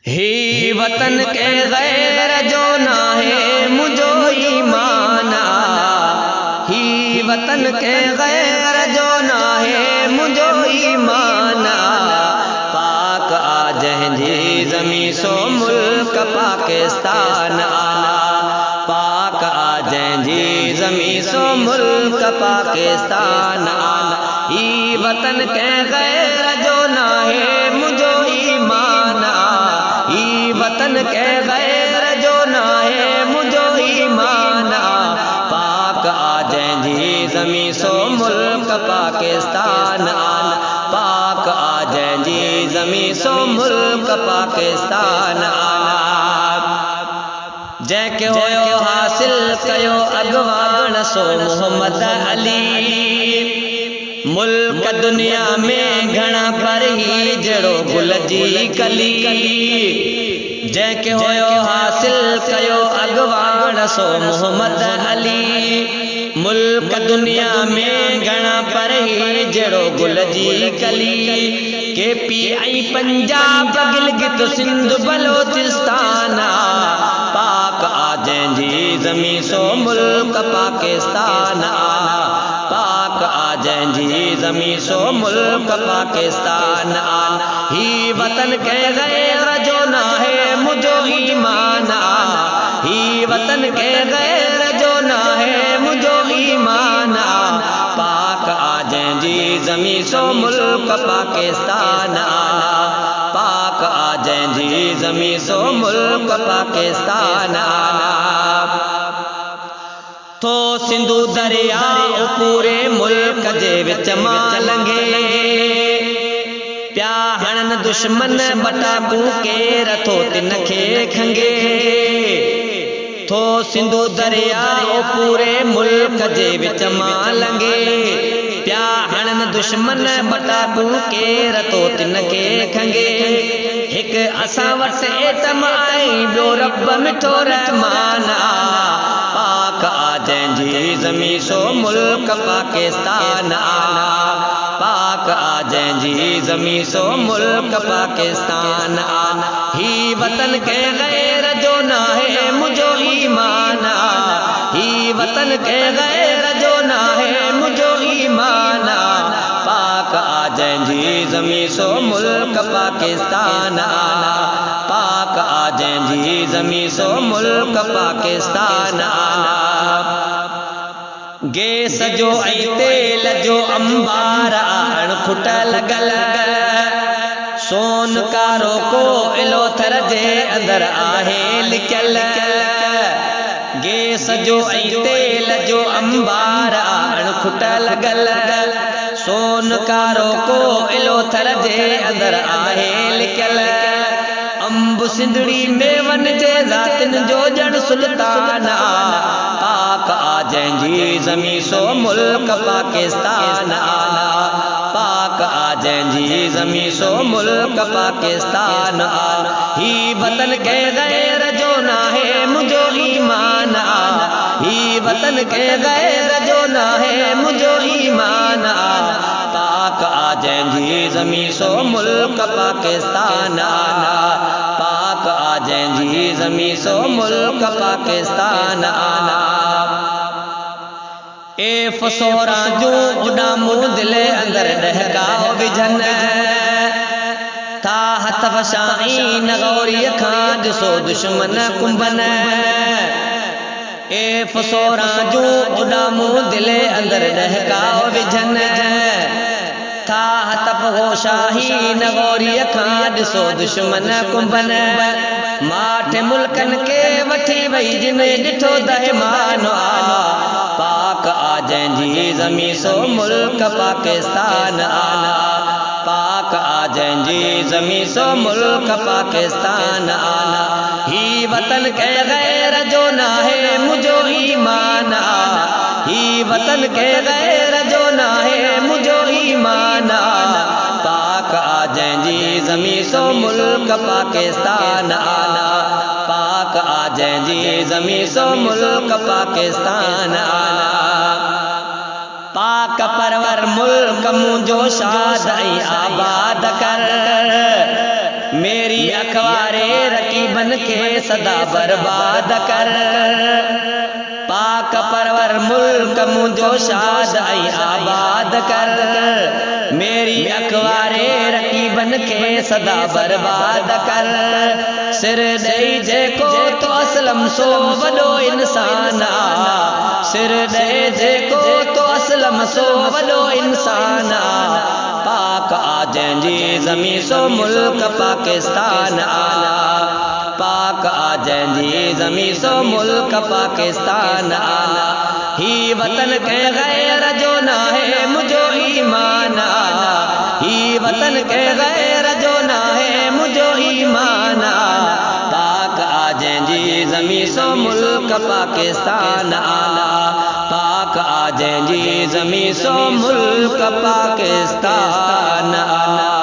ही वतन के गैर जो ना है मुझो ईमाना, ही वतन के गैर जो ना है मुझो ईमाना। पाक आ जंहिंजी ज़मीं सो मुल्क पाकिस्तान आना, पाक आ जंहिंजी ज़मीं सो मुल्क पाकिस्तान आना। ही वतन के गैर जो ना है मुझो ईमाना, ही वतन के गैर जो ना है मुझो ईमाना। पाक आ जंहिंजी ज़मीं सो मुल्क पाकिस्तान आना, पाक आ जंहिंजी ज़मीं सो मुल्क पाकिस्तान आना। जंहिंखे हुयो हासिल कयो अॻवान सो मोहम्मद अली, मुल्क दुनिया में घणा पर ही जड़ो गुल जी कली। जंहिंखे हुयो हासिल कयो अॻवान सो मोहम्मद अली, मुल्क दुनिया में घणा पर ही जड़ो गुल जी कली। के पी आई पंजाब गिलगित सिंध बलोचिस्तान, पाक आ जंहिंजी ज़मीं सो मुल्क पाकिस्तान आना, पाक आ जंहिंजी ज़मीं सो मुल्क पाकिस्तान आना। ही वतन के गैर जो ना है मुझो ईमाना, ही वतन के गैर जो ना है मुझो ईमाना। पाक आ जंहिंजी ज़मीं सो मुल्क पाकिस्तान आना, पाक आ जंहिंजी ज़मीं सो मुल्क पाकिस्तान आना। तो सिंधु दरिया पूरे मुल्क जे विच मां लंघे, प्या हणन दुश्मन बटाकू केर थो तिन खे खंगे। थो सिंधु दरिया पूरे मुल्क जे विच मां लंघे, प्या हणन दुश्मन बटाकू केर थो तिन खे खंगे। हिक असां वटि एतम आई ॿियो रब मिठो रहमान, पाक आ जंहिंजी ज़मीं सो मुल्क पाकिस्तान आना, पाक आ जंहिंजी ज़मीं सो मुल्क पाकिस्तान आना। ही वतन के गैर जो ना है मुझो ईमाना, ही वतन के गैर जो ना है मुझो ईमाना। पाक आ जंहिंजी ज़मीं सो मुल्क पाकिस्तान आना, पाक आ जंहिंजी ज़मीं सो मुल्क पाकिस्तान आना। गैस जो ऐं तेल जो अंबार आण फुट लॻल, सोन कारो कोयलो थर जे अंदर आहे लिकियल। गैस जो ऐं तेल जो अंबार आण फुट लॻल, सोन कारो कोयलो थर जे अंदर आहे लिकियल। अंब सिंधड़ी मेवन जे ज़ातिन जो जण सुल्तान, पाक आ जंहिंजी ज़मीं सो मुल्क पाकिस्तान आना, पाक आ जंहिंजी ज़मीं सो मुल्क पाकिस्तान आना। ही वतन के गैर जो ना है मुझो ईमान आना, ही वतन के गैर जो ना है मुझो ईमान आना। पाक आ जंहिंजी ज़मीं सो मुल्क पाकिस्तान आना, पाक आ जंहिंजी ज़मीं सो मुल्क पाकिस्तान आना। ए फसोरा जो उॾामूं दिले अंदर ॾहकाओ विझन, था हथ वशाई नगौरीअ खां ॾिसो दुश्मन कुंभन। ए फसोरा जो उॾामूं दिले अंदर ॾहकाओ विझन, था हथ होशाही नगौरीअ खां ॾिसो दुश्मन कुंभन। माठ मुल्कन के वठी वई जिन ॾिठो दहमान आ, पाक आ जंहिंजी ज़मीं सो मुल्क पाकिस्तान आना, पाक आ जंहिंजी ज़मीं सो मुल्क पाकिस्तान आना। ही वतन के गैर जो ना है मुझो ईमान आना, ही वतन के गैर जो ना है मुझो ईमान आना। पाक आ जंहिंजी ज़मीं सो मुल्क पाकिस्तान आना, पाक आ जंहिंजी ज़मीं सो मुल्क पाकिस्तान आना। पाक परवर मुल्क मुझो शाद ऐं आबाद कर, मेरी अखबारे रकीबन के सदा बर्बाद कर। पाक परवर मुल्क मुझो शाद ऐं आबाद कर। मेरी अखबारे रकीबन के सदा बर्बाद कर। सिर ॾेई जेको तो असलम सो वॾो इंसान आ। सिर ॾे जेको तो असलम सो वॾो इंसान आ। पाक आ जंहिंजी ज़मीं सो मुल्क पाकिस्तान आ। पाक आ जंहिंजी ज़मीं सो मुल्क पाकिस्तान आ। ही वतन के गैर जो ना है मुझो ईमान आ। ही वतन के गैर जो ना है मुझो ईमान आ। पाक आ जंहिंजी ज़मीं सो मुल्क पाकिस्तान आ। पाक आ जंहिंजी ज़मीं सो मुल्क पाकिस्तान आ।